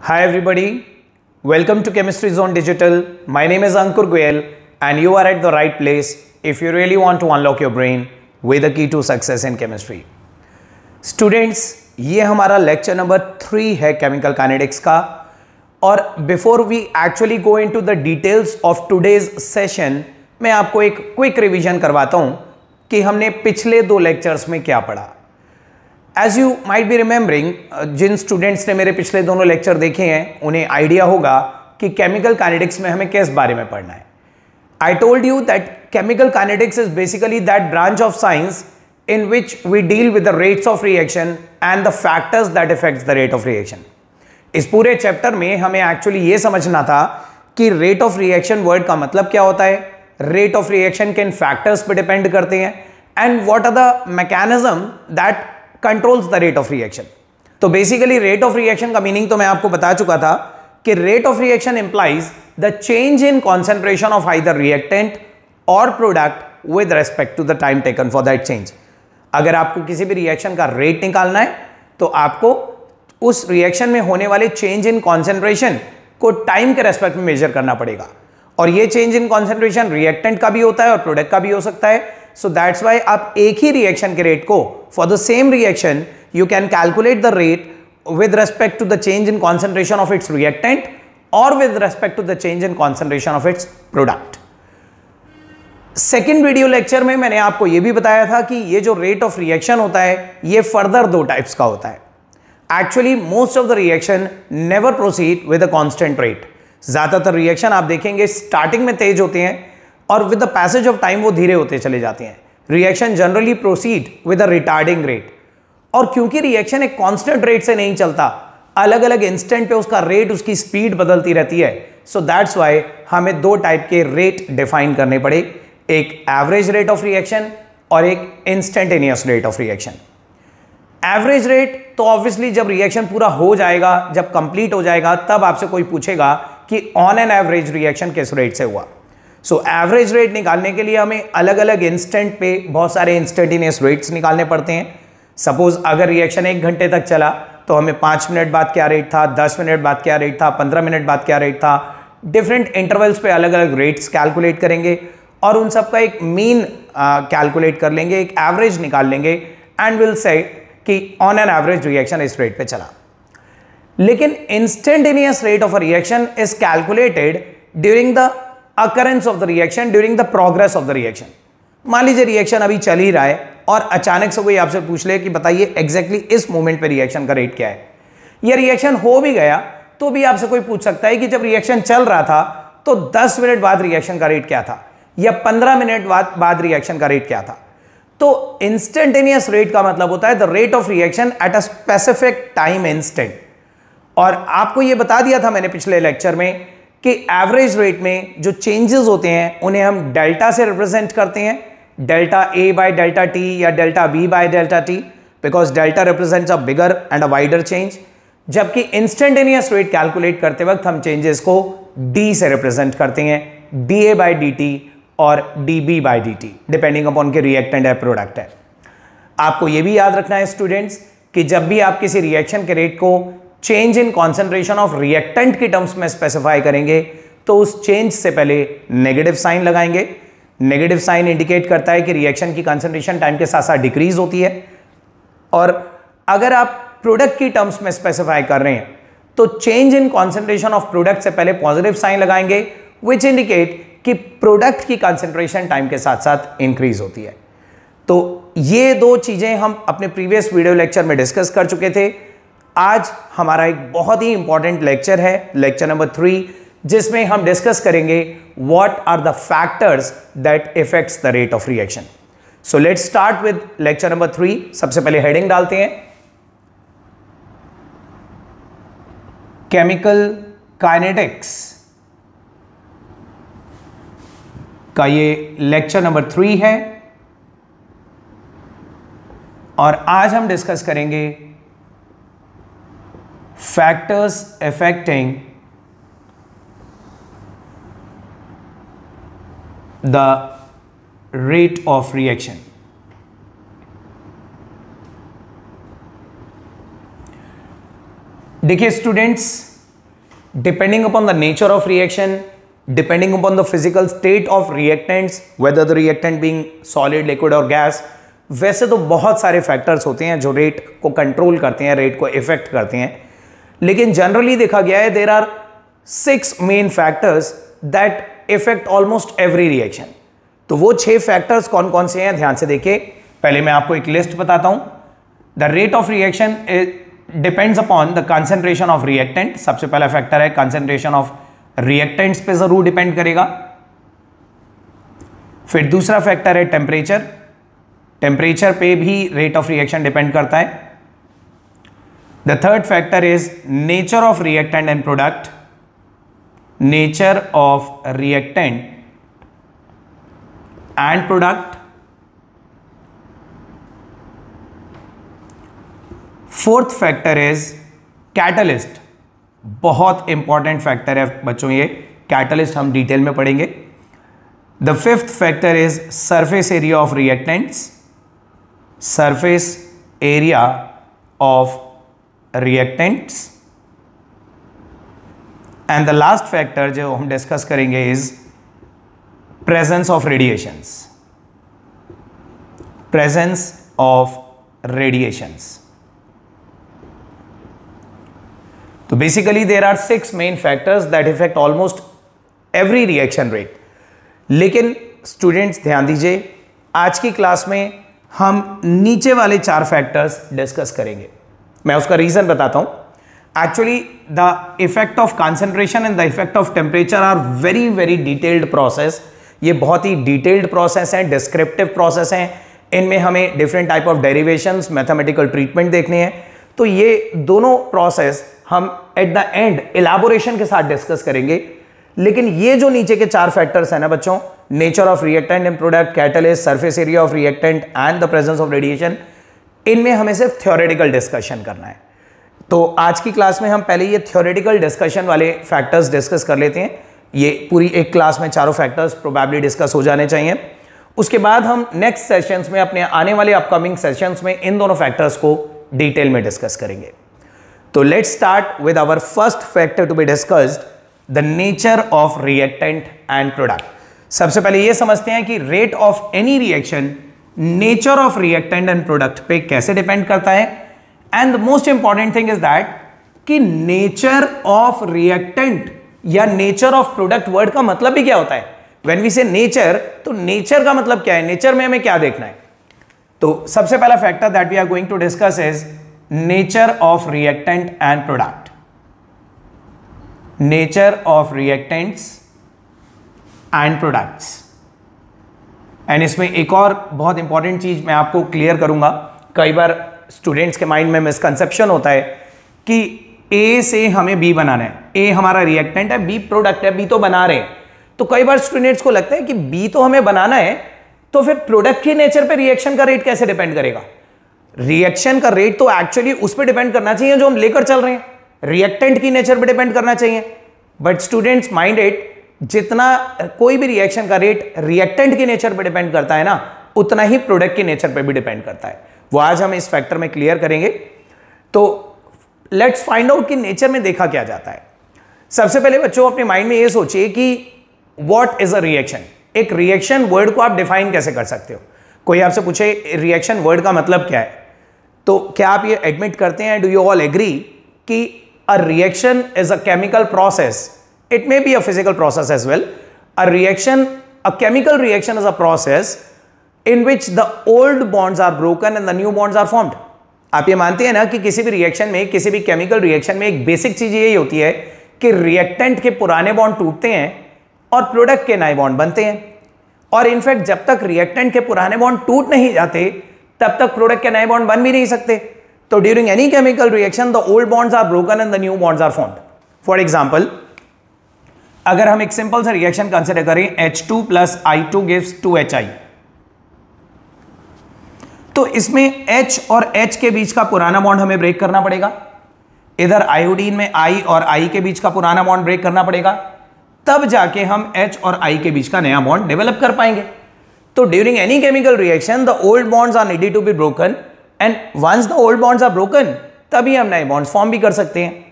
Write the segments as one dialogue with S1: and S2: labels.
S1: Hi everybody, welcome to Chemistry Zone Digital. My name is Ankur Goyal and you are at the right place if you really want to unlock your brain with the key to success in chemistry. Students, ये हमारा lecture number 3 है chemical kinetics का और before we actually go into the details of today's session मैं आपको एक quick revision करवाता हूं कि हमने पिछले 2 लेक्चर्स में क्या पढ़ा. As you might be remembering, जिन स्टूडेंट्स ने मेरे पिछले दोनों लेक्चर देखे हैं उन्हें आइडिया होगा कि केमिकल काइनेटिक्स में हमें किस बारे में पढ़ना है. I told you that chemical kinetics is basically that branch of science in which we deal with the rates of reaction and the factors that affects the rate of reaction. इस पूरे chapter में हमें actually ये समझना था कि rate of reaction word का मतलब क्या होता है, रेट ऑफ रिएक्शन किन फैक्टर्स पे डिपेंड करते हैं and what are the mechanism that controls the rate of reaction. तो बेसिकली रेट ऑफ रिएक्शन का मीनिंग तो मैं आपको बता चुका था कि rate of reaction implies the change in concentration of either reactant और product with respect to the time taken for that change. अगर आपको किसी भी रिएक्शन का रेट निकालना है तो आपको उस रिएक्शन में होने वाले चेंज इन कॉन्सेंट्रेशन को टाइम के रेस्पेक्ट में मेजर करना पड़ेगा. और ये चेंज इन कॉन्सेंट्रेशन रिएक्टेंट का भी होता है और प्रोडक्ट का भी हो सकता है. सो दैट्स व्हाई आप एक ही रिएक्शन के रेट को for the same reaction you can calculate the rate with respect to the change in concentration of its reactant और with respect to the change in concentration of its product. Second video lecture में मैंने आपको यह भी बताया था कि ये जो रेट ऑफ रिएक्शन होता है ये फर्दर 2 टाइप्स का होता है. Actually most of the reaction never proceed with a constant rate. ज्यादातर रिएक्शन आप देखेंगे स्टार्टिंग में तेज होते हैं और with the passage of time वो धीरे होते चले जाते हैं. Reaction generally proceed with a retarding rate. और क्योंकि रिएक्शन एक कांस्टेंट रेट से नहीं चलता, अलग अलग इंस्टेंट पे उसका रेट, उसकी स्पीड बदलती रहती है. सो दैट्स वाई हमें 2 टाइप के रेट डिफाइन करने पड़े, एक एवरेज रेट ऑफ रिएक्शन और एक instantaneous rate of reaction. Average rate तो ऑब्वियसली जब रिएक्शन पूरा हो जाएगा, जब कंप्लीट हो जाएगा, तब आपसे कोई पूछेगा कि ऑन एन एवरेज रिएक्शन किस रेट से हुआ. सो एवरेज रेट निकालने के लिए हमें अलग अलग इंस्टेंट पे बहुत सारे इंस्टेंटेनियस रेट्स निकालने पड़ते हैं. सपोज अगर रिएक्शन 1 घंटे तक चला तो हमें 5 मिनट बाद क्या रेट था, 10 मिनट बाद क्या रेट था, 15 मिनट बाद क्या रेट था. डिफरेंट इंटरवल्स पे अलग अलग रेट्स कैलकुलेट करेंगे और उन सब का एक मीन कैलकुलेट कर लेंगे, एक एवरेज निकाल लेंगे एंड विल से कि ऑन एन एवरेज रिएक्शन इस रेट पे चला. लेकिन instantaneous rate of a reaction is calculated during the occurrence of the reaction, during the progress of the reaction. मान लीजिए रिएक्शन अभी चल ही रहा है और अचानक से कोई आपसे पूछ ले कि बताइए एग्जैक्टली इस मोमेंट पे रिएक्शन का रेट क्या है. यह रिएक्शन हो भी गया तो भी आपसे कोई पूछ सकता है कि जब रिएक्शन चल रहा था तो 10 मिनट बाद रिएक्शन का रेट क्या था या 15 मिनट बाद रिएक्शन का रेट क्या था. तो इंस्टेंटेनियस रेट का मतलब होता है the rate of reaction at a specific time instant. और आपको यह बता दिया था मैंने पिछले लेक्चर में कि एवरेज रेट में जो चेंजेस होते हैं उन्हें हम डेल्टा से रिप्रेजेंट करते हैं, delta A by delta t या delta B by delta t, because delta represents a bigger and a wider change. जबकि इंस्टेंटेनियस रेट कैलकुलेट करते वक्त हम चेंजेस को डी से रिप्रेजेंट करते हैं, d A by d T और dB by dt depending upon के रिएक्टेंट है, प्रोडक्ट है. आपको यह भी याद रखना है स्टूडेंट्स कि जब भी आप किसी रिएक्शन के रेट को change in concentration of reactant की टर्म्स में स्पेसिफाई करेंगे तो उस चेंज से पहले नेगेटिव साइन लगाएंगे. नेगेटिव साइन इंडिकेट करता है कि रिएक्शन की कॉन्सेंट्रेशन टाइम के साथ साथ डिक्रीज होती है. और अगर आप प्रोडक्ट की टर्म्स में स्पेसिफाई कर रहे हैं तो change in concentration of product से पहले पॉजिटिव साइन लगाएंगे विच इंडिकेट कि प्रोडक्ट की कंसंट्रेशन टाइम के साथ साथ इंक्रीज होती है. तो ये 2 चीजें हम अपने प्रीवियस वीडियो लेक्चर में डिस्कस कर चुके थे. आज हमारा एक बहुत ही इंपॉर्टेंट लेक्चर है, लेक्चर नंबर 3, जिसमें हम डिस्कस करेंगे what are the factors that effects the rate of reaction. So let's start with lecture number 3. सबसे पहले हेडिंग डालते हैं, केमिकल काइनेटिक्स का ये लेक्चर नंबर 3 है और आज हम डिस्कस करेंगे factors affecting the rate of reaction. देखिए students, depending upon the nature of reaction, depending upon the physical state of reactants, whether the reactant being solid, liquid or gas, वैसे तो बहुत सारे फैक्टर्स होते हैं जो रेट को कंट्रोल करते हैं, रेट को इफेक्ट करते हैं, लेकिन जनरली देखा गया है there are 6 main factors that effect almost every reaction. तो वो 6 फैक्टर्स कौन कौन से हैं ध्यान से देखिए। पहले मैं आपको एक लिस्ट बताता हूं। The rate of reaction depends upon the concentration of reactant. सबसे पहला फैक्टर है कंसंट्रेशन ऑफ रिएक्टेंट्स पे जरूर डिपेंड करेगा। फिर दूसरा फैक्टर है टेम्परेचर, टेम्परेचर पे भी रेट ऑफ रिएक्शन डिपेंड करता है। The third factor is nature of reactant and product, nature of reactant and product. Fourth factor is catalyst, बहुत इंपॉर्टेंट फैक्टर है बच्चों ये, कैटलिस्ट हम डिटेल में पढ़ेंगे। The fifth factor is surface area of reactants, surface area of reactants. And the last factor जो हम discuss करेंगे is presence of radiations, presence of radiations. तो basically there are 6 main factors that effect almost every reaction rate. लेकिन students ध्यान दीजिए, आज की class में हम नीचे वाले 4 फैक्टर्स डिस्कस करेंगे। मैं उसका रीजन बताता हूं। Actually the effect of concentration and the effect of temperature are very very detailed process. ये बहुत ही डिटेल्ड प्रोसेस हैं, डिस्क्रिप्टिव प्रोसेस हैं। इनमें हमें different type of derivations, mathematical treatment देखने हैं। तो ये दोनों प्रोसेस हम एट द एंड इलाबोरेशन के साथ डिस्कस करेंगे। लेकिन ये जो नीचे के 4 फैक्टर्स हैं ना बच्चों, nature of reactant and product, catalyst, surface area of reactant and the presence of radiation, इनमें हमें सिर्फ थ्योरेटिकल डिस्कशन करना है। तो आज की क्लास में हम पहले ये थ्योरेटिकल डिस्कशन वाले फैक्टर्स डिस्कस कर लेते हैं। ये पूरी एक क्लास में चारों फैक्टर्स प्रोबेबली डिस्कस हो जाने चाहिए। उसके बाद हम नेक्स्ट सेशंस में, अपने आने वाले अपकमिंग सेशंस में इन दोनों फैक्टर्स को डिटेल में डिस्कस करेंगे। तो let's start with our first factor to be discussed, the nature of reactant and product. सबसे पहले ये समझते हैं कि rate of any reaction nature of reactant and product पे कैसे डिपेंड करता है। And the most important thing is that कि नेचर ऑफ रिएक्टेंट या नेचर ऑफ प्रोडक्ट वर्ड का मतलब भी क्या होता है। व्हेन वी से नेचर, तो नेचर का मतलब क्या है, नेचर में हमें क्या देखना है। तो सबसे पहला factor that we are going to discuss is nature of reactant and product, nature of reactants and products. And इसमें एक और बहुत इंपॉर्टेंट चीज मैं आपको क्लियर करूंगा। कई बार स्टूडेंट्स के माइंड में मिसकंसेप्शन होता है कि ए से हमें बी बनाना है, ए हमारा रिएक्टेंट है, बी प्रोडक्ट है, बी तो बना रहे हैं। तो कई बार स्टूडेंट्स को लगता है कि बी तो हमें बनाना है, तो फिर प्रोडक्ट के नेचर पे रिएक्शन का रेट कैसे डिपेंड करेगा। रिएक्शन का रेट तो एक्चुअली उस पर डिपेंड करना चाहिए जो हम लेकर चल रहे हैं, रिएक्टेंट की नेचर पे डिपेंड करना चाहिए। बट स्टूडेंट्स माइंड इट, जितना कोई भी रिएक्शन का रेट रिएक्टेंट की नेचर पे डिपेंड करता है ना, उतना ही प्रोडक्ट की नेचर पे भी डिपेंड करता है। वो आज हम इस फैक्टर में क्लियर करेंगे। तो लेट्स फाइंड आउट कि नेचर में देखा क्या जाता है। सबसे पहले बच्चों अपने माइंड में ये सोचिए कि व्हाट इज अ रिएक्शन। एक रिएक्शन वर्ड को आप डिफाइन कैसे कर सकते हो। कोई आपसे पूछे रिएक्शन वर्ड का मतलब क्या है, तो क्या आप ये एडमिट करते हैं, डू यू ऑल एग्री कि a reaction is a chemical process, it may be a physical process as well. A chemical reaction is a process in which the old bonds are broken and the new bonds are formed. आप ये मानते हैं ना कि किसी भी reaction में, किसी भी केमिकल रिएक्शन में एक बेसिक चीज यही होती है कि रिएक्टेंट के पुराने बॉन्ड टूटते हैं और प्रोडक्ट के नए बॉन्ड बनते हैं। और इनफैक्ट जब तक रिएक्टेंट के पुराने बॉन्ड टूट नहीं जाते तब तक प्रोडक्ट के नए बॉन्ड बन भी नहीं सकते। तो during any chemical reaction the old bonds are broken and the new bonds are formed. For example, अगर हम एक सिंपल सा रिएक्शन कंसीडर करें, H2 plus I2 gives 2HI, तो इसमें H और H के बीच का पुराना बॉन्ड हमें ब्रेक करना पड़ेगा। इधर आयोडीन में I और I के बीच का पुराना बॉन्ड ब्रेक करना पड़ेगा, तब जाके हम H और I के बीच का नया बॉन्ड डेवलप कर पाएंगे। तो during any chemical reaction the old bonds are needed to be broken and once the old bonds are broken तभी हम नए बॉन्ड्स फॉर्म भी कर सकते हैं।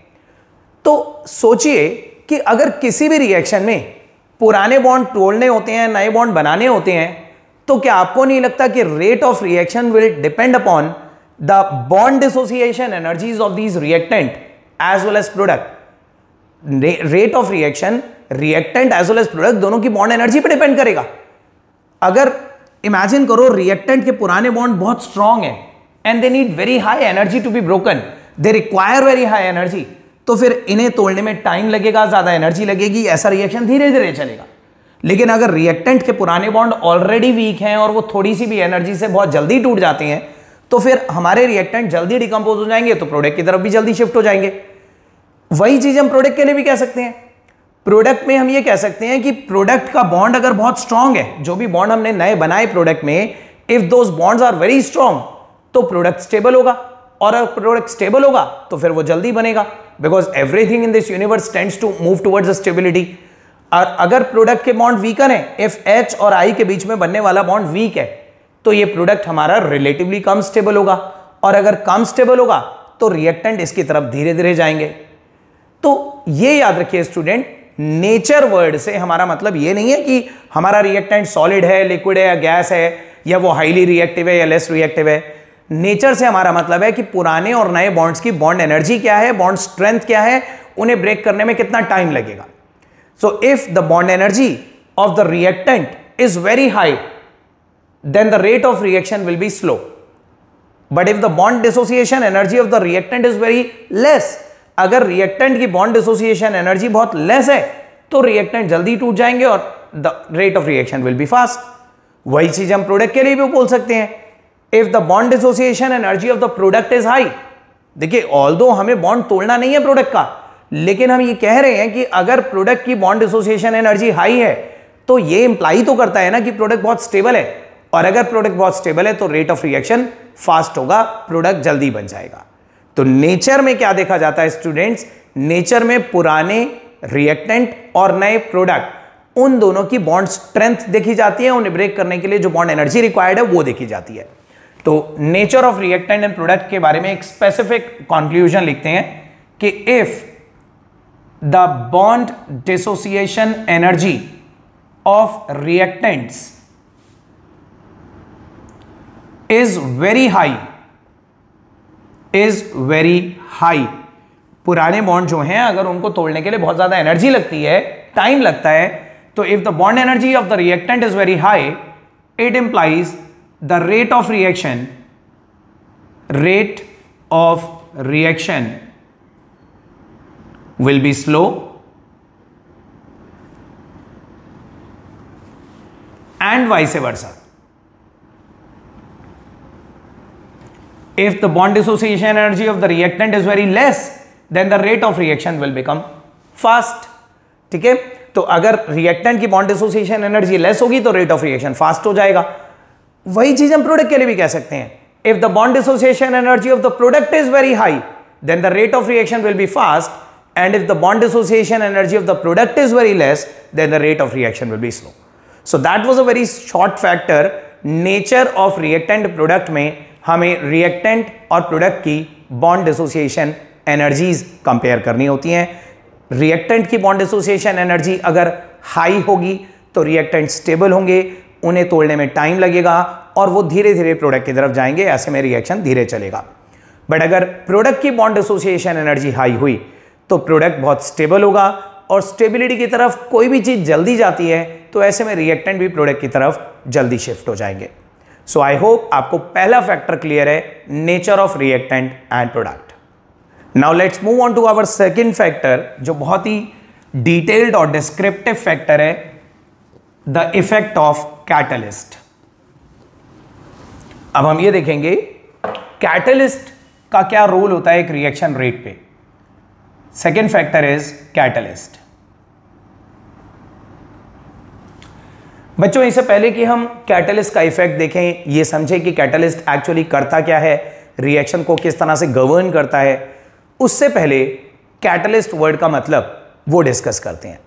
S1: तो सोचिए कि अगर किसी भी रिएक्शन में पुराने बॉन्ड तोड़ने होते हैं, नए बॉन्ड बनाने होते हैं, तो क्या आपको नहीं लगता कि rate of reaction will depend upon the bond dissociation energies of these reactant as well as product. Rate of reaction reactant as well as product दोनों की बॉन्ड एनर्जी पर डिपेंड करेगा। अगर इमेजिन करो रिएक्टेंट के पुराने बॉन्ड बहुत strong है and they need very high energy to be broken, they require very high energy, तो फिर इन्हें तोड़ने में टाइम लगेगा, ज्यादा एनर्जी लगेगी, ऐसा रिएक्शन धीरे धीरे चलेगा। लेकिन अगर रिएक्टेंट के पुराने बॉन्ड ऑलरेडी वीक हैं और वो थोड़ी सी भी एनर्जी से बहुत जल्दी टूट जाते हैं, तो फिर हमारे रिएक्टेंट जल्दी डिकम्पोज हो जाएंगे, तो प्रोडक्ट की तरफ भी जल्दी शिफ्ट हो जाएंगे। वही चीज हम प्रोडक्ट के लिए भी कह सकते हैं। प्रोडक्ट में हम ये कह सकते हैं कि प्रोडक्ट का बॉन्ड अगर बहुत स्ट्रांग है, जो भी बॉन्ड हमने नए बनाए प्रोडक्ट में, if those bonds are very strong, तो प्रोडक्ट स्टेबल होगा, और अगर प्रोडक्ट स्टेबल होगा तो फिर वो जल्दी बनेगा, because everything in this universe tends to move towards stability. और अगर प्रोडक्ट के बॉन्ड वीकर है, इफ H और I के बीच में बनने वाला बॉन्ड वीक है, तो ये प्रोडक्ट हमारा रिलेटिवली कम स्टेबल होगा, और अगर कम स्टेबल होगा तो रिएक्टेंट इसकी तरफ धीरे धीरे जाएंगे। तो ये याद रखिए स्टूडेंट, नेचर वर्ड से हमारा मतलब ये नहीं है कि हमारा रिएक्टेंट सॉलिड है, लिक्विड है या गैस है, या वो हाईली रिएक्टिव है या लेस रिएक्टिव है। नेचर से हमारा मतलब है कि पुराने और नए बॉन्ड्स की बॉन्ड एनर्जी क्या है, बॉन्ड स्ट्रेंथ क्या है, उन्हें ब्रेक करने में कितना टाइम लगेगा। So if the bond energy of the reactant is very high, then the rate of reaction will be slow. But if the bond dissociation energy of the reactant is very less, अगर reactant की bond dissociation energy बहुत less है, तो reactant जल्दी टूट जाएंगे और the rate of reaction will be fast. वही चीज हम प्रोडक्ट के लिए भी बोल सकते हैं। If the bond dissociation energy of the product is high, देखिए ऑल्दो हमें बॉन्ड तोड़ना नहीं है प्रोडक्ट का, लेकिन हम ये कह रहे हैं कि अगर प्रोडक्ट की बॉन्ड डिसोसिएशन एनर्जी हाई है, तो ये इंप्लाई तो करता है ना कि प्रोडक्ट बहुत स्टेबल है, और अगर प्रोडक्ट बहुत स्टेबल है तो रेट ऑफ रिएक्शन फास्ट होगा, प्रोडक्ट जल्दी बन जाएगा। तो नेचर में क्या देखा जाता है स्टूडेंट्स, नेचर में पुराने रिएक्टेंट और नए प्रोडक्ट, उन दोनों की बॉन्ड स्ट्रेंथ देखी जाती है, उन्हें ब्रेक करने के लिए जो बॉन्ड एनर्जी रिक्वायर्ड है वो देखी जाती है। तो nature of reactant and product के बारे में एक स्पेसिफिक कंक्लूजन लिखते हैं कि if the bond dissociation energy of reactants is very high, पुराने बॉन्ड जो हैं अगर उनको तोड़ने के लिए बहुत ज्यादा एनर्जी लगती है, टाइम लगता है, तो if the bond energy of the reactant is very high, it implies the rate of reaction will be slow and vice versa. If the bond dissociation energy of the reactant is very less, then the rate of reaction will become fast. ठीक है, तो अगर reactant की bond dissociation energy less होगी तो rate of reaction fast हो जाएगा। वही चीज हम प्रोडक्ट के लिए भी कह सकते हैं। If the bond dissociation energy of the product is very high, then the rate of reaction will be fast, and if the bond dissociation energy of the product is very less, then the rate of reaction will be slow. So that was a very short factor. Nature of reactant product में हमें reactant और product की bond dissociation energies compare करनी होती हैं। reactant की bond dissociation energy अगर high होगी तो reactant stable होंगे, उन्हें तोड़ने में टाइम लगेगा और वो धीरे धीरे प्रोडक्ट की तरफ जाएंगे, ऐसे में रिएक्शन धीरे चलेगा। बट अगर प्रोडक्ट की बॉन्ड डिसोसिएशन एनर्जी हाई हुई तो प्रोडक्ट बहुत स्टेबल होगा, और स्टेबिलिटी की तरफ कोई भी चीज जल्दी जाती है तो ऐसे में रिएक्टेंट भी प्रोडक्ट की तरफ जल्दी शिफ्ट हो जाएंगे। सो आई होप आपको पहला फैक्टर क्लियर है, nature of reactant and product. Now let's move on to our second factor, जो बहुत ही डिटेल्ड और डिस्क्रिप्टिव फैक्टर है, द इफेक्ट ऑफ कैटलिस्ट। अब हम ये देखेंगे कैटलिस्ट का क्या रोल होता है एक रिएक्शन रेट पे। Second factor is catalyst. बच्चों, इससे पहले कि हम कैटलिस्ट का इफेक्ट देखें, ये समझें कि कैटलिस्ट एक्चुअली करता क्या है, रिएक्शन को किस तरह से गवर्न करता है, उससे पहले कैटलिस्ट वर्ड का मतलब वो डिस्कस करते हैं।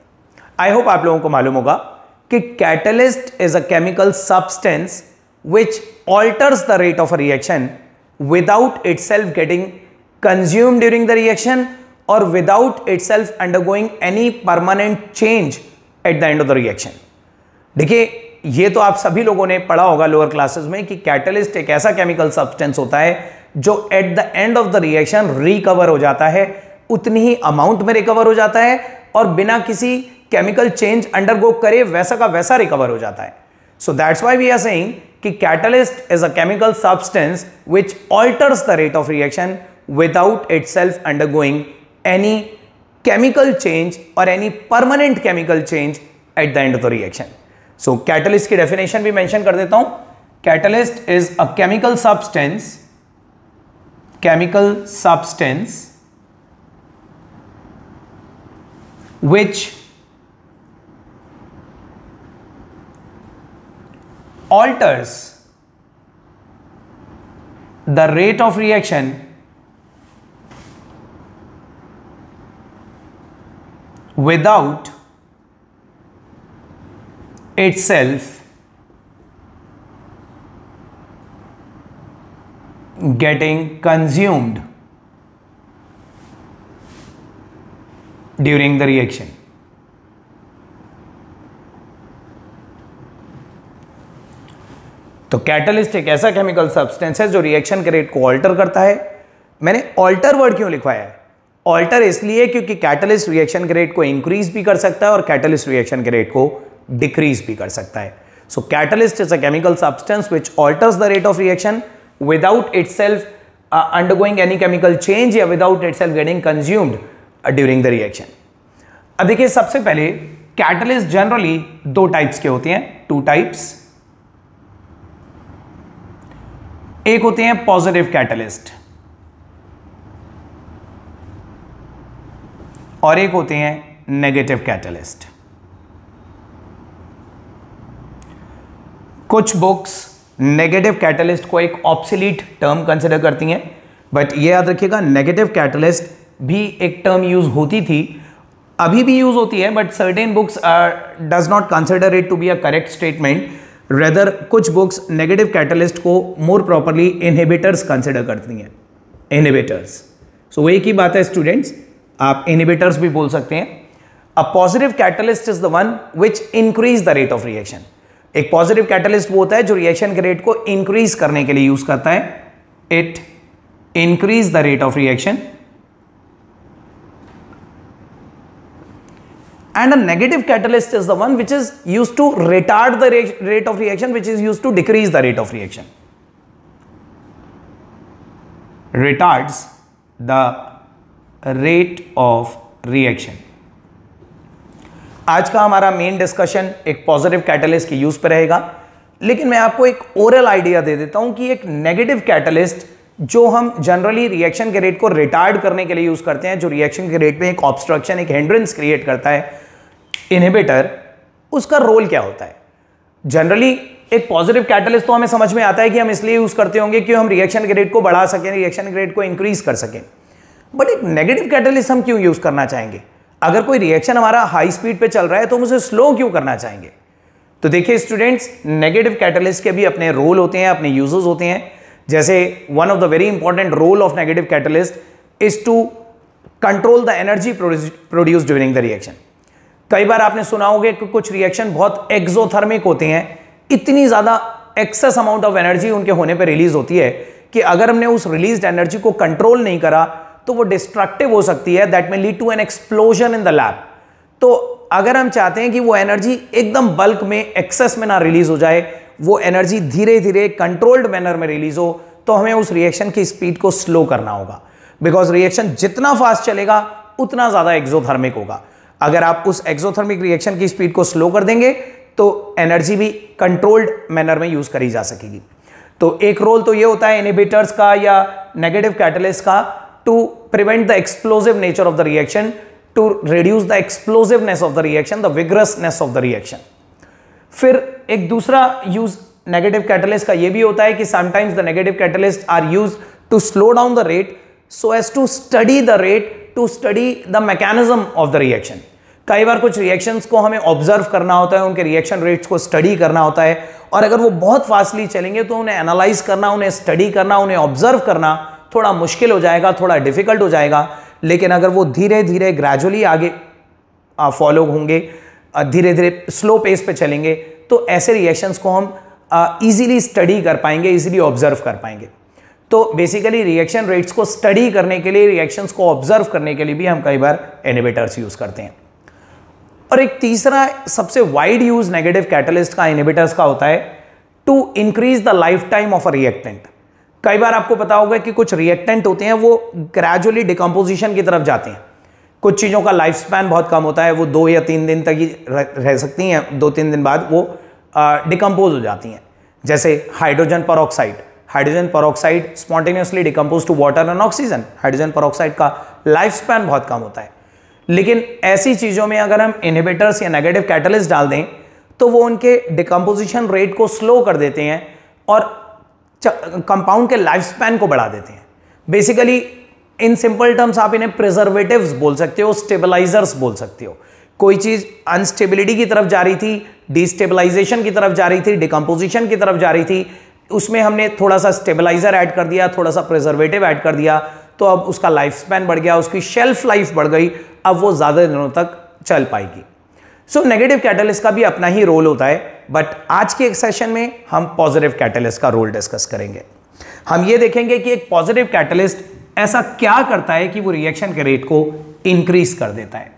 S1: आई होप आप लोगों को मालूम होगा कि catalyst is a chemical substance which alters the rate of a reaction without itself getting consumed during the reaction or without itself undergoing any permanent change at the end of the reaction. देखिए, ये तो आप सभी लोगों ने पढ़ा होगा lower classes में कि कैटलिस्ट एक ऐसा केमिकल सब्सटेंस होता है जो at the end of the reaction recover हो जाता है, उतनी ही अमाउंट में रिकवर हो जाता है और बिना किसी केमिकल चेंज अंडरगो करे वैसा का वैसा रिकवर हो जाता है. So that's why we are saying कि catalyst is a chemical substance which alters the rate of reaction without itself undergoing any chemical change or any permanent chemical change at the end of the reaction. So catalyst की definition भी mention कर देता हूं. Catalyst is a chemical substance which alters the rate of reaction without itself getting consumed during the reaction. तो catalyst एक ऐसा chemical substance है जो रिएक्शन के रेट को ऑल्टर करता है. मैंने ऑल्टर वर्ड क्यों लिखवाया है? ऑल्टर इसलिए क्योंकि कैटलिस्ट रिएक्शन के रेट को इंक्रीज भी कर सकता है और कैटलिस्ट रिएक्शन के रेट को डिक्रीज भी कर सकता है. So catalyst is a chemical substance which alters the rate of reaction without itself undergoing any chemical change या without itself getting consumed during the reaction. अब देखिए, सबसे पहले कैटलिस्ट जनरली दो टाइप्स के होते हैं, टू टाइप्स. एक होते हैं पॉजिटिव कैटलिस्ट और एक होते हैं नेगेटिव कैटलिस्ट. कुछ बुक्स नेगेटिव कैटलिस्ट को एक ऑब्सोलीट टर्म कंसिडर करती हैं, बट ये याद रखिएगा नेगेटिव कैटलिस्ट भी एक टर्म यूज होती थी, अभी भी यूज होती है, but certain books does not consider it to be a correct statement. Rather कुछ बुक्स नेगेटिव कैटलिस्ट को मोर प्रॉपरली इनहिबिटर्स कंसिडर करती हैं, इनहिबिटर्स. सो एक ही बात है स्टूडेंट्स, आप इनहिबिटर्स भी बोल सकते हैं. A positive catalyst is the one which increase the rate of reaction. एक पॉजिटिव कैटलिस्ट वो होता है जो रिएक्शन के रेट को इंक्रीज करने के लिए यूज करता है. It increase the rate of reaction. And a negative catalyst is the one which is use to retard the rate of reaction, which is use to decrease the rate of reaction. Retards the rate of reaction. आज का हमारा main discussion एक positive catalyst के use पर रहेगा, लेकिन मैं आपको एक ओरल आइडिया दे देता हूं कि एक नेगेटिव कैटलिस्ट जो हम जनरली रिएक्शन के रेट को रिटार्ड करने के लिए यूज करते हैं, जो रिएक्शन के रेट में एक ऑब्स्ट्रक्शन, एक हिंड्रेंस क्रिएट करता है, इनहिबिटर, उसका रोल क्या होता है. जनरली एक पॉजिटिव कैटलिस्ट तो हमें समझ में आता है कि हम इसलिए यूज करते होंगे कि हम रिएक्शन के रेट को बढ़ा सकें, रिएक्शन के रेट को इंक्रीज कर सकें. बट एक नेगेटिव कैटलिस्ट हम क्यों यूज करना चाहेंगे? अगर कोई रिएक्शन हमारा हाई स्पीड पे चल रहा है तो हम उसे स्लो क्यों करना चाहेंगे? तो देखिए स्टूडेंट्स, नेगेटिव कैटलिस्ट के भी अपने रोल होते हैं, अपने यूजेस होते हैं. जैसे one of the very important role of negative catalyst is to control the energy produce during the reaction. कई बार आपने सुना होगा कि कुछ रिएक्शन बहुत एक्सोथर्मिक होते हैं, इतनी ज्यादा एक्सेस अमाउंट ऑफ एनर्जी उनके होने पर रिलीज होती है कि अगर हमने उस रिलीज एनर्जी को कंट्रोल नहीं करा तो वो डिस्ट्रक्टिव हो सकती है. That may lead to an explosion in the lab. तो अगर हम चाहते हैं कि वो एनर्जी एकदम बल्क में, एक्सेस में ना रिलीज हो जाए, वो एनर्जी धीरे धीरे कंट्रोल्ड मैनर में रिलीज हो, तो हमें उस रिएक्शन की स्पीड को स्लो करना होगा. बिकॉज रिएक्शन जितना फास्ट चलेगा उतना ज्यादा एक्सोथर्मिक होगा. अगर आप उस एक्सोथर्मिक रिएक्शन की स्पीड को स्लो कर देंगे तो एनर्जी भी कंट्रोल्ड मैनर में यूज करी जा सकेगी. तो एक रोल तो ये होता है इनहिबिटर्स का या नेगेटिव कैटलिस्ट का, to prevent the explosive nature of the reaction, to reduce the explosiveness of the reaction, the vigorousness of the reaction. फिर एक दूसरा यूज नेगेटिव कैटलिस्ट का ये भी होता है कि sometimes the negative catalysts are used to slow down the rate so as to study the rate, to study the mechanism of the reaction. कई बार कुछ रिएक्शंस को हमें ऑब्जर्व करना होता है, उनके रिएक्शन रेट्स को स्टडी करना होता है, और अगर वो बहुत फास्टली चलेंगे तो उन्हें एनालाइज करना, उन्हें स्टडी करना, उन्हें ऑब्जर्व करना थोड़ा मुश्किल हो जाएगा, थोड़ा डिफिकल्ट हो जाएगा. लेकिन अगर वो धीरे धीरे ग्रेजुअली आगे फॉलो होंगे, धीरे धीरे स्लो पेस पे चलेंगे, तो ऐसे रिएक्शंस को हम इजीली स्टडी कर पाएंगे, इजीली ऑब्जर्व कर पाएंगे। तो बेसिकली रिएक्शन रेट्स को स्टडी करने के लिए, रिएक्शंस को ऑब्जर्व करने के लिए भी हम कई बार इनहिबिटर्स यूज करते हैं। और एक तीसरा सबसे वाइड यूज नेगेटिव कैटलिस्ट का, इनहिबिटर्स का होता है to increase the life time of a reactant. कई बार आपको पता होगा कि कुछ रिएक्टेंट होते हैं वो ग्रेजुअली डिकम्पोजिशन की तरफ जाते हैं। कुछ चीज़ों का लाइफ स्पैन बहुत कम होता है, वो 2 या 3 दिन तक ही रह सकती हैं, 2-3 दिन बाद वो डिकम्पोज हो जाती हैं। जैसे hydrogen peroxide spontaneously decompose to water and oxygen. Hydrogen peroxide का लाइफ स्पैन बहुत कम होता है, लेकिन ऐसी चीज़ों में अगर हम इनहिबिटर्स या नेगेटिव कैटलिस्ट डाल दें तो वो उनके डिकम्पोजिशन रेट को स्लो कर देते हैं और कंपाउंड के लाइफ स्पैन को बढ़ा देते हैं। बेसिकली इन सिंपल टर्म्स आप इन्हें प्रिजर्वेटिव्स बोल सकते हो, स्टेबलाइजर्स बोल सकते हो। कोई चीज अनस्टेबिलिटी की तरफ जा रही थी, डिस्टेबलाइजेशन की तरफ जा रही थी, डिकम्पोजिशन की तरफ जा रही थी, उसमें हमने थोड़ा सा स्टेबलाइजर ऐड कर दिया, थोड़ा सा प्रिजर्वेटिव ऐड कर दिया, तो अब उसका लाइफ स्पैन बढ़ गया, उसकी शेल्फ लाइफ बढ़ गई, अब वो ज्यादा दिनों तक चल पाएगी। सो नेगेटिव कैटलिस्ट का भी अपना ही रोल होता है, बट आज के एक सेशन में हम पॉजिटिव कैटलिस्ट का रोल डिस्कस करेंगे। हम ये देखेंगे कि एक पॉजिटिव कैटलिस्ट ऐसा क्या करता है कि वो रिएक्शन के रेट को इंक्रीज कर देता है।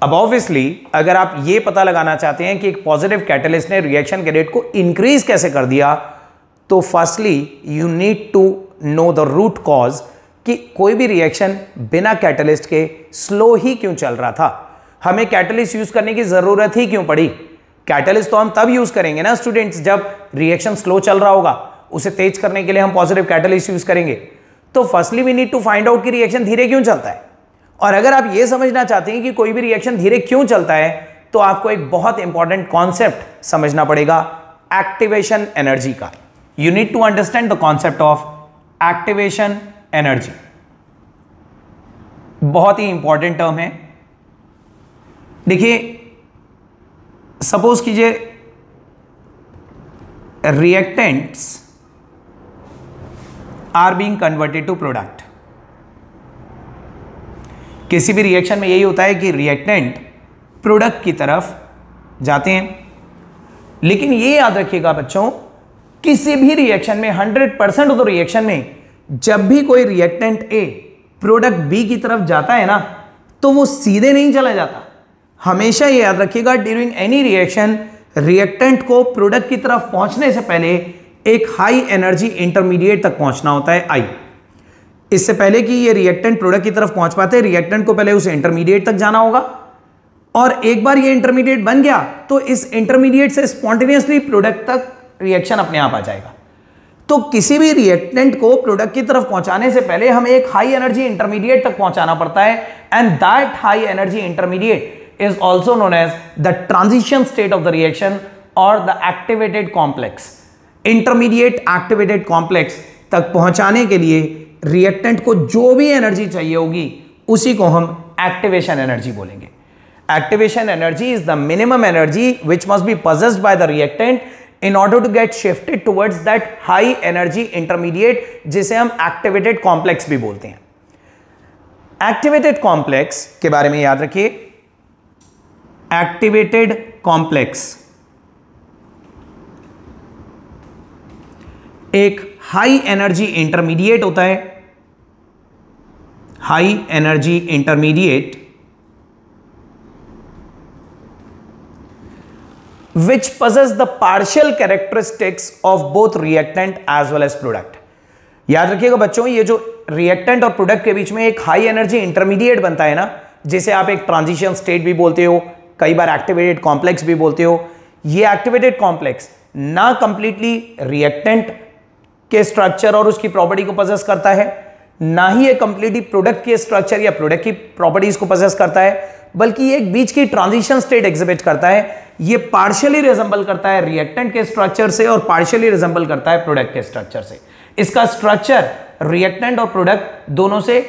S1: अब ऑब्वियसली अगर आप ये पता लगाना चाहते हैं कि एक पॉजिटिव कैटलिस्ट ने रिएक्शन के रेट को इंक्रीज कैसे कर दिया, तो firstly you need to know the root cause कि कोई भी रिएक्शन बिना कैटलिस्ट के स्लो ही क्यों चल रहा था, हमें कैटलिस्ट यूज करने की जरूरत ही क्यों पड़ी। कैटलिस्ट तो हम तब यूज करेंगे ना स्टूडेंट्स जब रिएक्शन स्लो चल रहा होगा, उसे तेज करने के लिए हम पॉजिटिव कैटलिस्ट यूज करेंगे। तो firstly we need to find out कि रिएक्शन धीरे क्यों चलता है। और अगर आप ये समझना चाहते हैं कि कोई भी रिएक्शन धीरे क्यों चलता है, तो आपको एक बहुत इंपॉर्टेंट कॉन्सेप्ट समझना पड़ेगा एक्टिवेशन एनर्जी का। You need to understand the concept of activation energy. बहुत ही इंपॉर्टेंट टर्म है। देखिए, सपोज कीजिए reactants are being converted to product. किसी भी रिएक्शन में यही होता है कि रिएक्टेंट प्रोडक्ट की तरफ जाते हैं, लेकिन ये याद रखिएगा बच्चों, किसी भी रिएक्शन में 100% ऑफ द रिएक्शन में जब भी कोई रिएक्टेंट ए प्रोडक्ट बी की तरफ जाता है ना, तो वो सीधे नहीं चला जाता। हमेशा ये याद रखिएगा, ड्यूरिंग एनी रिएक्शन रिएक्टेंट को प्रोडक्ट की तरफ पहुंचने से पहले एक हाई एनर्जी इंटरमीडिएट तक पहुंचना होता है, आई। इससे पहले कि ये रिएक्टेंट प्रोडक्ट की तरफ पहुंच पाते, रिएक्टेंट को पहले उस इंटरमीडिएट तक जाना होगा, और एक बार ये इंटरमीडिएट बन गया तो इस इंटरमीडिएट से स्पॉन्टेनियसली प्रोडक्ट तक रिएक्शन अपने आप आ जाएगा। तो किसी भी रिएक्टेंट को प्रोडक्ट की तरफ पहुंचाने से पहले हमें एक हाई एनर्जी इंटरमीडिएट तक पहुंचाना पड़ता है, and that high energy intermediate is also known as the transition state of the reaction और the activated complex. Intermediate activated complex तक पहुंचाने के लिए रिएक्टेंट को जो भी एनर्जी चाहिए होगी उसी को हम एक्टिवेशन एनर्जी बोलेंगे। Activation energy is the minimum energy which must be possessed by the reactant in order to get shifted towards that high energy intermediate, जिसे हम एक्टिवेटेड कॉम्प्लेक्स भी बोलते हैं। एक्टिवेटेड कॉम्प्लेक्स के बारे में याद रखिए, एक्टिवेटेड कॉम्प्लेक्स एक हाई एनर्जी इंटरमीडिएट होता है, high energy intermediate which possess the partial characteristics of both reactant as well as product। याद रखिएगा बच्चों, ये जो रिएक्टेंट और प्रोडक्ट के बीच में एक हाई एनर्जी इंटरमीडिएट बनता है ना, जिसे आप एक ट्रांजिशन स्टेट भी बोलते हो, कई बार एक्टिवेटेड कॉम्प्लेक्स भी बोलते हो। ये एक्टिवेटेड कॉम्प्लेक्स ना कंप्लीटली रिएक्टेंट के स्ट्रक्चर और उसकी प्रॉपर्टी को पोजेस करता है, ना ही ये कंप्लीटली प्रोडक्ट के स्ट्रक्चर या प्रोडक्ट की प्रॉपर्टीज को पोजेस करता है, बल्कि ये एक बीच की ट्रांजिशन स्टेट एग्जिबिट करता है। ये पार्शियली रिजेंबल करता है रिएक्टेंट के स्ट्रक्चर से और पार्शियली रिजेंबल करता है प्रोडक्ट के स्ट्रक्चर से। इसका स्ट्रक्चर रिएक्टेंट और प्रोडक्ट दोनों से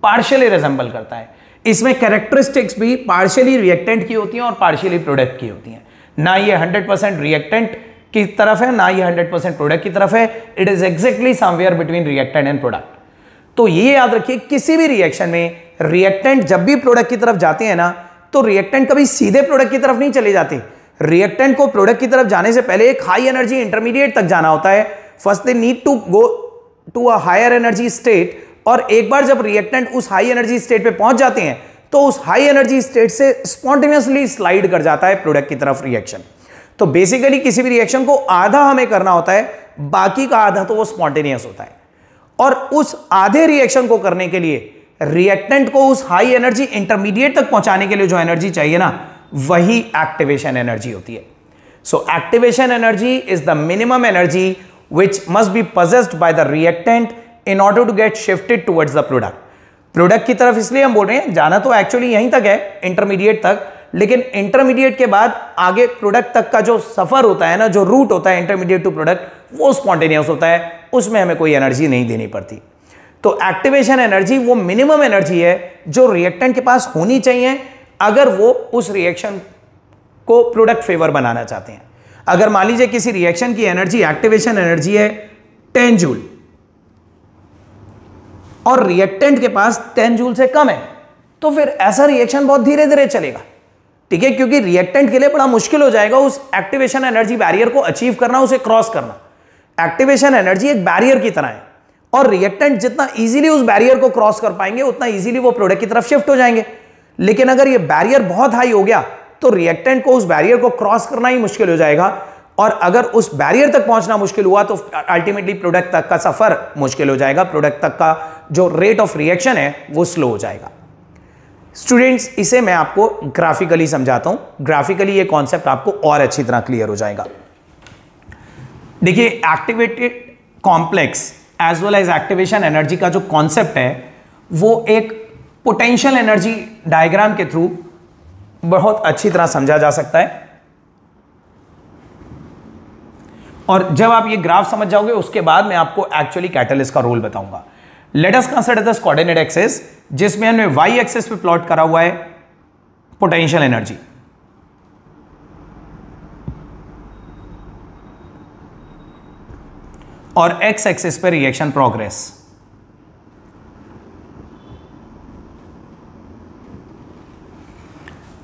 S1: पार्शियली रिजेंबल करता है। इसमें कैरेक्टरिस्टिक्स भी पार्शियली रिएक्टेंट की होती हैं और पार्शियली प्रोडक्ट की होती हैं। ना ये 100% रिएक्टेंट की तरफ है, ना ये 100% प्रोडक्ट की तरफ है। It is exactly somewhere between reactant and product. तो ये याद रखिए, किसी भी रिएक्शन में रिएक्टेंट जब भी प्रोडक्ट की तरफ जाते हैं ना, तो रिएक्टेंट कभी सीधे प्रोडक्ट की तरफ नहीं चले जाते। रिएक्टेंट को प्रोडक्ट की तरफ जाने से पहले एक हाई एनर्जी इंटरमीडिएट तक जाना होता है। First they need to go to a higher energy state, और एक बार जब रिएक्टेंट उस हाई एनर्जी स्टेट पे पहुंच जाते हैं तो उस हाई एनर्जी स्टेट से स्पॉन्टेनियसली स्लाइड कर जाता है प्रोडक्ट की तरफ रिएक्शन। तो बेसिकली किसी भी रिएक्शन को आधा हमें करना होता है, बाकी का आधा तो वो स्पॉन्टेनियस होता है। और उस आधे रिएक्शन को करने के लिए रिएक्टेंट को उस हाई एनर्जी इंटरमीडिएट तक पहुंचाने के लिए जो एनर्जी चाहिए ना, वही एक्टिवेशन एनर्जी होती है। So activation energy is the minimum energy which must be possessed by the reactant in order to get shifted towards the product. Product की तरफ इसलिए हम बोल रहे हैं, जाना तो एक्चुअली यहीं तक है, इंटरमीडिएट तक, लेकिन इंटरमीडिएट के बाद आगे प्रोडक्ट तक का जो सफर होता है ना, जो रूट होता है इंटरमीडिएट टू प्रोडक्ट, वो स्पॉन्टेनियस होता है, उसमें हमें कोई एनर्जी नहीं देनी पड़ती। तो एक्टिवेशन एनर्जी वो मिनिमम एनर्जी है जो रिएक्टेंट के पास होनी चाहिए अगर वो उस रिएक्शन को प्रोडक्ट फेवर बनाना चाहते हैं। अगर मान लीजिए किसी रिएक्शन की एनर्जी, एक्टिवेशन एनर्जी है 10 जूल और रिएक्टेंट के पास 10 जूल से कम है, तो फिर ऐसा रिएक्शन बहुत धीरे धीरे चलेगा, ठीक है, क्योंकि रिएक्टेंट के लिए बड़ा मुश्किल हो जाएगा उस एक्टिवेशन एनर्जी बैरियर को अचीव करना, उसे क्रॉस करना। एक्टिवेशन एनर्जी एक बैरियर की तरह है और रिएक्टेंट जितना इजीली उस बैरियर को क्रॉस कर पाएंगे उतना इजीली वो प्रोडक्ट की तरफ शिफ्ट हो जाएंगे। लेकिन अगर ये बैरियर बहुत हाई हो गया तो रिएक्टेंट को उस बैरियर को क्रॉस करना ही मुश्किल हो जाएगा, और अगर उस बैरियर तक पहुंचना मुश्किल हुआ तो अल्टीमेटली प्रोडक्ट तक का सफर मुश्किल हो जाएगा, प्रोडक्ट तक का जो रेट ऑफ रिएक्शन है वो स्लो हो जाएगा। स्टूडेंट्स, इसे मैं आपको ग्राफिकली समझाता हूं, ग्राफिकली ये कॉन्सेप्ट आपको और अच्छी तरह क्लियर हो जाएगा। देखिए, activated complex as well as activation energy का जो कॉन्सेप्ट है वो एक पोटेंशियल एनर्जी डायग्राम के थ्रू बहुत अच्छी तरह समझा जा सकता है। और जब आप ये ग्राफ समझ जाओगे उसके बाद मैं आपको एक्चुअली कैटलिस्ट का रोल बताऊंगा। Let us consider this coordinate axis, जिसमें हमने वाई एक्सिस पे प्लॉट करा हुआ है पोटेंशियल एनर्जी, और एक्स एक्सिस पे रिएक्शन प्रोग्रेस।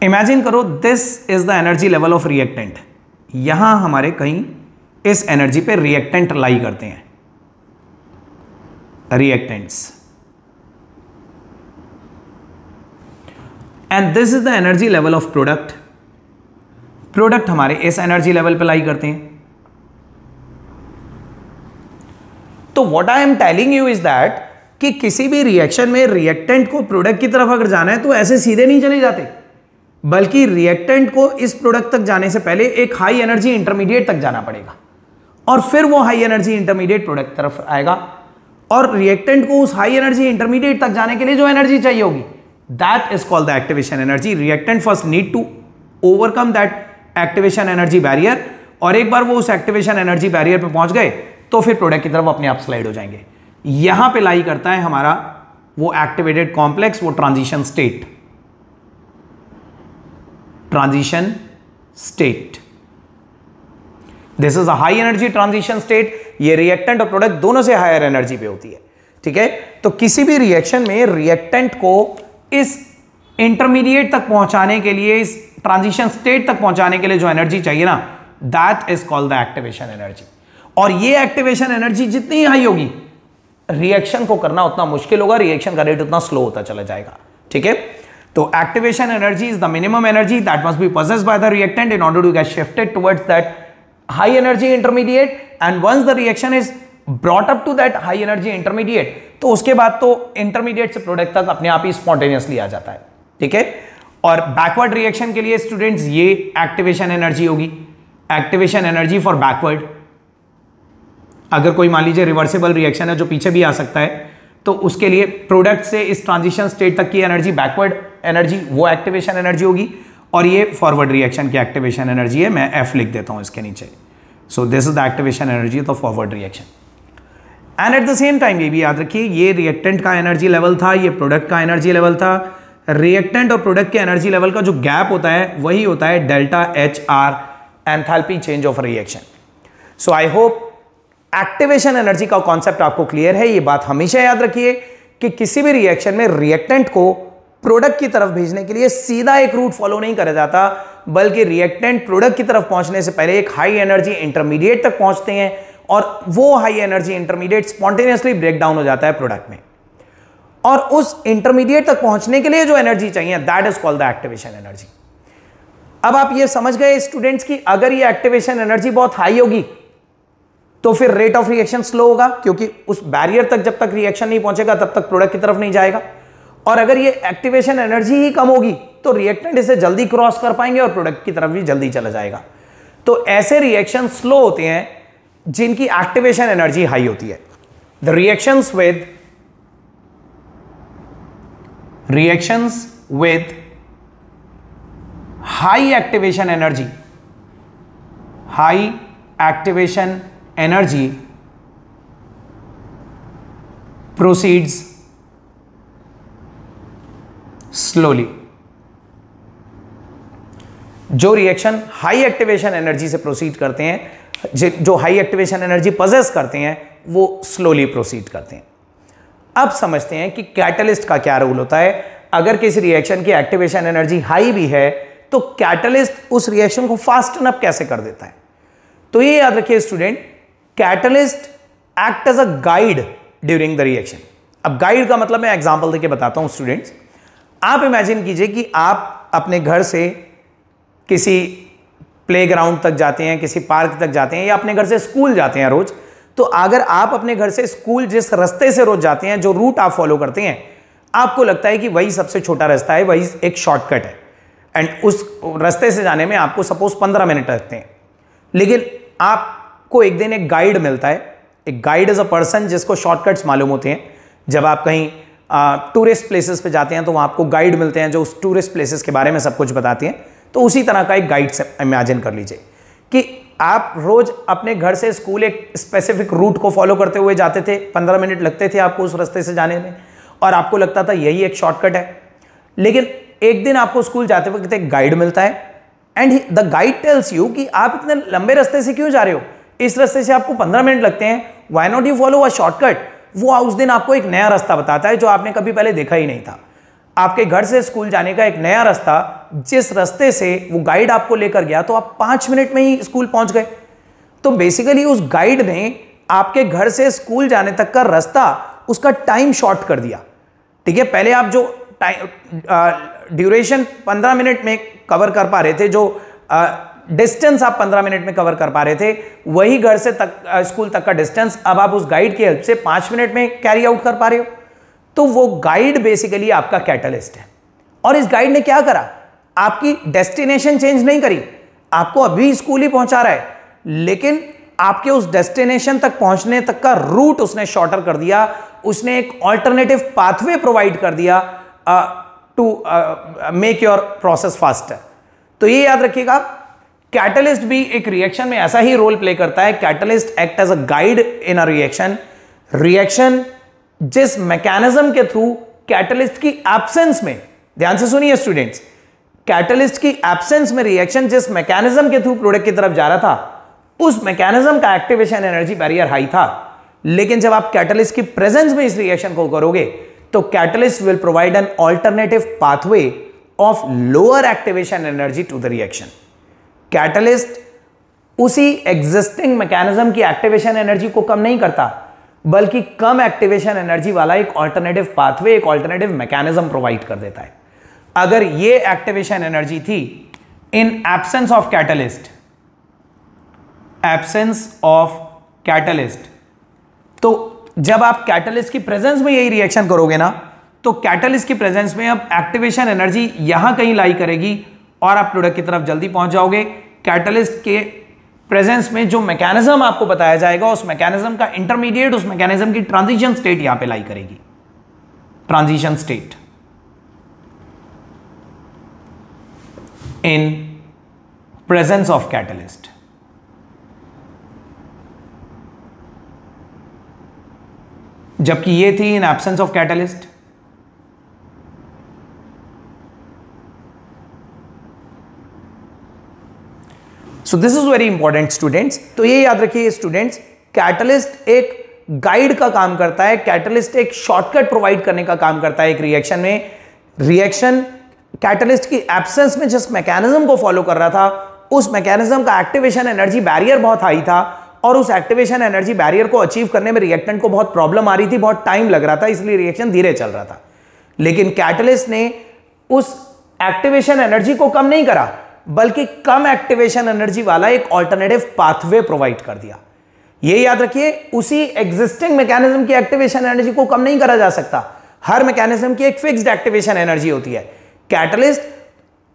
S1: इमेजिन करो this is the energy level of reactant. यहां हमारे कहीं इस एनर्जी पे रिएक्टेंट लाई करते हैं, reactants, and this is the energy level of product. Product हमारे इस एनर्जी लेवल पे लाई करते हैं। तो what I am telling you is that कि किसी भी रिएक्शन में रिएक्टेंट को प्रोडक्ट की तरफ अगर जाना है तो ऐसे सीधे नहीं चले जाते, बल्कि रिएक्टेंट को इस प्रोडक्ट तक जाने से पहले एक हाई एनर्जी इंटरमीडिएट तक जाना पड़ेगा, और फिर वो हाई एनर्जी इंटरमीडिएट प्रोडक्ट की तरफ आएगा, और रिएक्टेंट को उस हाई एनर्जी इंटरमीडिएट तक जाने के लिए जो एनर्जी चाहिए होगी, that is called the activation energy. Reactant first need to overcome that activation energy barrier, और एक बार वो उस एक्टिवेशन एनर्जी बैरियर पे पहुंच गए तो फिर प्रोडक्ट की तरफ अपने आप स्लाइड हो जाएंगे। यहां पे लाई करता है हमारा वो एक्टिवेटेड कॉम्प्लेक्स, वो transition state, transition state. This is a high energy transition state. ये रिएक्टेंट और प्रोडक्ट दोनों से हायर एनर्जी पे होती है, ठीक है। तो किसी भी रिएक्शन में रिएक्टेंट को इस इंटरमीडिएट तक पहुंचाने के लिए, इस ट्रांजिशन स्टेट तक पहुंचाने के लिए जो एनर्जी चाहिए ना, that is called the activation energy. और ये एक्टिवेशन एनर्जी जितनी हाई होगी, रिएक्शन को करना उतना मुश्किल होगा, रिएक्शन का रेट उतना स्लो होता चला जाएगा, ठीक है। तो activation energy is the minimum energy that must be possessed by the reactant in order to get shifted towards that high energy intermediate, and once the reaction is brought up to that high energy intermediate, तो उसके बाद तो intermediate से product तक अपने आप ही spontaneously आ जाता है, ठीक है। और बैकवर्ड रिएक्शन के लिए स्टूडेंट्स ये एक्टिवेशन एनर्जी होगी, एक्टिवेशन एनर्जी फॉर बैकवर्ड। अगर कोई मान लीजिए रिवर्सिबल रिएक्शन है जो पीछे भी आ सकता है, तो उसके लिए प्रोडक्ट से इस ट्रांजिशन स्टेट तक की एनर्जी, बैकवर्ड एनर्जी, वो एक्टिवेशन एनर्जी होगी। और ये फॉरवर्ड रिएक्शन की एक्टिवेशन एनर्जी है, मैं एफ लिख देता हूं इसके नीचे। So this is the activation energy of forward reaction. And at the same time ये भी याद रखिए, ये रिएक्टेंट का एनर्जी लेवल था, ये प्रोडक्ट का एनर्जी लेवल था। रिएक्टेंट और प्रोडक्ट के एनर्जी लेवल का जो गैप होता है वही होता है delta H R, enthalpy change of reaction. So I hope activation energy का कॉन्सेप्ट आपको क्लियर है। ये बात हमेशा याद रखिए कि किसी भी रिएक्शन में रिएक्टेंट को प्रोडक्ट की तरफ भेजने के लिए सीधा एक रूट फॉलो नहीं करा जाता, बल्कि रिएक्टेंट प्रोडक्ट की तरफ पहुंचने से पहले एक हाई एनर्जी इंटरमीडिएट तक पहुंचते हैं और वो high energy intermediate spontaneously break down हो जाता है प्रोडक्ट में, और उस इंटरमीडिएट तक पहुंचने के लिए जो एनर्जी चाहिए that is called the activation energy. अब आप ये समझ गए स्टूडेंट्स की अगर ये एक्टिवेशन एनर्जी बहुत हाई होगी तो फिर रेट ऑफ रिएक्शन स्लो होगा, क्योंकि उस बैरियर तक जब तक रिएक्शन नहीं पहुंचेगा तब तक प्रोडक्ट की तरफ नहीं जाएगा। और अगर ये एक्टिवेशन एनर्जी ही कम होगी तो रिएक्टेंट इसे जल्दी क्रॉस कर पाएंगे और प्रोडक्ट की तरफ भी जल्दी चला जाएगा। तो ऐसे रिएक्शन स्लो होते हैं जिनकी एक्टिवेशन एनर्जी हाई होती है। The reactions with high activation energy proceeds slowly। जो रिएक्शन हाई एक्टिवेशन एनर्जी से प्रोसीड करते हैं, जो हाई एक्टिवेशन एनर्जी पजेस करते हैं, वो स्लोली प्रोसीड करते हैं। अब समझते हैं कि कैटलिस्ट का क्या रोल होता है। अगर किसी रिएक्शन की एक्टिवेशन एनर्जी हाई भी है तो कैटलिस्ट उस रिएक्शन को फास्टन अप कैसे कर देता है। तो ये याद रखिए student, catalyst act as a guide during the reaction. अब गाइड का मतलब मैं एग्जांपल देके बताता हूं स्टूडेंट्स। आप इमेजिन कीजिए कि आप अपने घर से किसी प्लेग्राउंड तक जाते हैं, किसी पार्क तक जाते हैं, या अपने घर से स्कूल जाते हैं रोज। तो अगर आप अपने घर से स्कूल जिस रास्ते से रोज जाते हैं, जो रूट आप फॉलो करते हैं, आपको लगता है कि वही सबसे छोटा रास्ता है, वही एक शॉर्टकट है, एंड उस रास्ते से जाने में आपको सपोज 15 मिनट लगते हैं। लेकिन आपको एक दिन एक गाइड मिलता है। एक गाइड इज अ पर्सन जिसको शॉर्टकट्स मालूम होते हैं। जब आप कहीं टूरिस्ट प्लेसेस पे जाते हैं तो वहाँ आपको गाइड मिलते हैं जो उस टूरिस्ट प्लेसेस के बारे में सब कुछ बताते हैं। तो उसी तरह का एक गाइड से इमेजिन कर लीजिए कि आप रोज अपने घर से स्कूल एक स्पेसिफिक रूट को फॉलो करते हुए जाते थे, 15 मिनट लगते थे आपको उस रास्ते से जाने में, और आपको लगता था यही एक शॉर्टकट है। लेकिन एक दिन आपको स्कूल जाते वक्त एक गाइड मिलता है, and the guide tells you कि आप इतने लंबे रास्ते से क्यों जा रहे हो, इस रास्ते से आपको 15 मिनट लगते हैं, why not you follow a shortcut. वो उस दिन आपको एक नया रास्ता बताता है जो आपने कभी पहले देखा ही नहीं था। आपके घर से स्कूल जाने का एक नया रास्ता, जिस रास्ते से वो गाइड आपको लेकर गया तो आप 5 मिनट में ही स्कूल पहुंच गए। तो बेसिकली उस गाइड ने आपके घर से स्कूल जाने तक का रास्ता, उसका टाइम शॉर्ट कर दिया। ठीक है, पहले आप जो ड्यूरेशन 15 मिनट में कवर कर पा रहे थे, जो डिस्टेंस आप 15 मिनट में कवर कर पा रहे थे, वही घर से स्कूल तक का डिस्टेंस अब आप उस गाइड की हेल्प से 5 मिनट में कैरी आउट कर पा रहे हो। तो वो गाइड बेसिकली आपका कैटलिस्ट है। और इस गाइड ने क्या करा, आपकी डेस्टिनेशन चेंज नहीं करी, आपको अभी स्कूल ही पहुंचा रहा है, लेकिन आपके उस डेस्टिनेशन तक पहुंचने तक का रूट उसने शॉर्टर कर दिया। उसने एक ऑल्टरनेटिव पाथवे प्रोवाइड कर दिया to make your process faster. तो ये याद रखिएगा, कैटलिस्ट भी एक रिएक्शन में ऐसा ही रोल प्ले करता है। Catalyst act as a guide in a reaction जिस मैकेनिज्म के थ्रू कैटलिस्ट की एब्सेंस में, ध्यान से सुनिए स्टूडेंट्स, कैटलिस्ट की एब्सेंस में रिएक्शन जिस मैकेनिज्म के थ्रू प्रोडक्ट की तरफ जा रहा था, उस मैकेनिज्म का एक्टिवेशन एनर्जी बैरियर हाई था। लेकिन जब आप कैटलिस्ट की प्रेजेंस में इस रिएक्शन को करोगे तो catalyst will provide an alternative pathway of lower activation energy to the reaction. Catalyst उसी एग्जिस्टिंग मैकेनिज्म की एक्टिवेशन एनर्जी को कम नहीं करता, बल्कि कम एक्टिवेशन एनर्जी वाला एक ऑल्टरनेटिव पाथवे, एक ऑल्टरनेटिव मैकेनिज्म प्रोवाइड कर देता है। अगर ये एक्टिवेशन एनर्जी थी इन एब्सेंस ऑफ कैटलिस्ट, तो जब आप कैटलिस्ट की प्रेजेंस में यही रिएक्शन करोगे ना, तो कैटलिस्ट की प्रेजेंस में अब एक्टिवेशन एनर्जी यहां कहीं लाई करेगी और आप प्रोडक्ट की तरफ जल्दी पहुंच जाओगे। कैटलिस्ट के प्रेजेंस में जो मैकेनिज्म आपको बताया जाएगा, उस मैकेनिज्म का इंटरमीडिएट, उस मैकेनिज्म की ट्रांजिशन स्टेट यहां पे लाई करेगी। Transition state in presence of catalyst. जबकि ये थी in absence of catalyst. So this is very important students. तो ये याद रखिए स्टूडेंट्स, कैटलिस्ट एक गाइड का काम करता है, कैटलिस्ट एक शॉर्टकट प्रोवाइड करने का काम करता है एक रिएक्शन में। रिएक्शन कैटलिस्ट की एब्सेंस में जिस मैकेनिज्म को फॉलो कर रहा था, उस मैकेनिज्म का एक्टिवेशन एनर्जी बैरियर बहुत हाई था और उस एक्टिवेशन एनर्जी बैरियर को अचीव करने में रिएक्टेंट को बहुत प्रॉब्लम आ रही थी, बहुत टाइम लग रहा था, इसलिए रिएक्शन धीरे चल रहा था। लेकिन कैटलिस्ट ने उस एक्टिवेशन एनर्जी को कम नहीं करा, बल्कि कम एक्टिवेशन एनर्जी वाला एक ऑल्टरनेटिव पाथवे प्रोवाइड कर दिया। ये याद रखिए, उसी एग्जिस्टिंग मैकेनिज्म की एक्टिवेशन एनर्जी को कम नहीं करा जा सकता। हर मैकेनिज्म की एक फिक्स्ड एक्टिवेशन एनर्जी होती है। कैटलिस्ट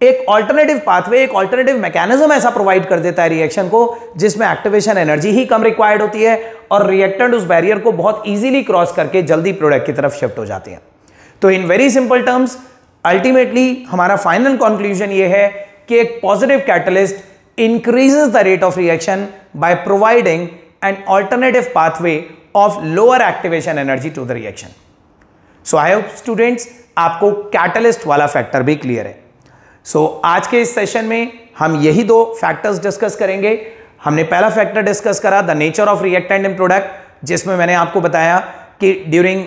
S1: एक ऑल्टरनेटिव पाथवे, एक ऑल्टरनेटिव मैकेनिज्म ऐसा प्रोवाइड कर देता है रिएक्शन को, जिसमें एक्टिवेशन एनर्जी ही कम रिक्वायर्ड होती है और रिएक्टेंट उस बैरियर को बहुत इजीली क्रॉस करके जल्दी प्रोडक्ट की तरफ शिफ्ट हो जाते हैं। तो in very simple terms, ultimately हमारा फाइनल कंक्लूजन ये है कि एक positive catalyst increases the rate of reaction by providing an alternative pathway of lower activation energy to the reaction. So I hope students आपको कैटलिस्ट वाला factor भी clear है। So आज के इस सेशन में हम यही दो फैक्टर्स डिस्कस करेंगे। हमने पहला फैक्टर डिस्कस करा the nature of reactant in product, जिसमें मैंने आपको बताया कि during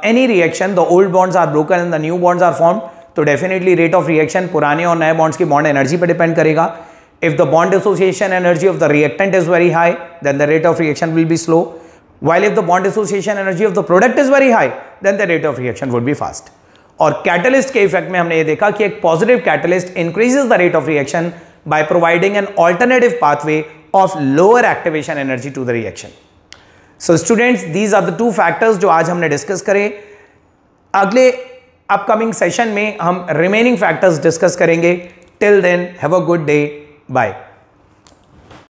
S1: any reaction the old bonds are broken and the new bonds are formed. तो डेफिनेटली रेट ऑफ रिएक्शन पुराने और नए बॉन्ड्स की बॉन्ड एनर्जी पर डिपेंड करेगा। If the bond association energy of the reactant is very high, then the rate of reaction will be slow, while if the bond association energy of the product is very high, then the rate of reaction would be fast. और catalyst के effect में हमने ये देखा कि एक positive catalyst increases the rate of reaction by providing an alternative pathway of lower activation energy to the reaction. So students, these are the two factors जो आज हमने डिस्कस करे। अगले अपकमिंग सेशन में हम रिमेनिंग फैक्टर्स डिस्कस करेंगे। Till then, have a good day, bye.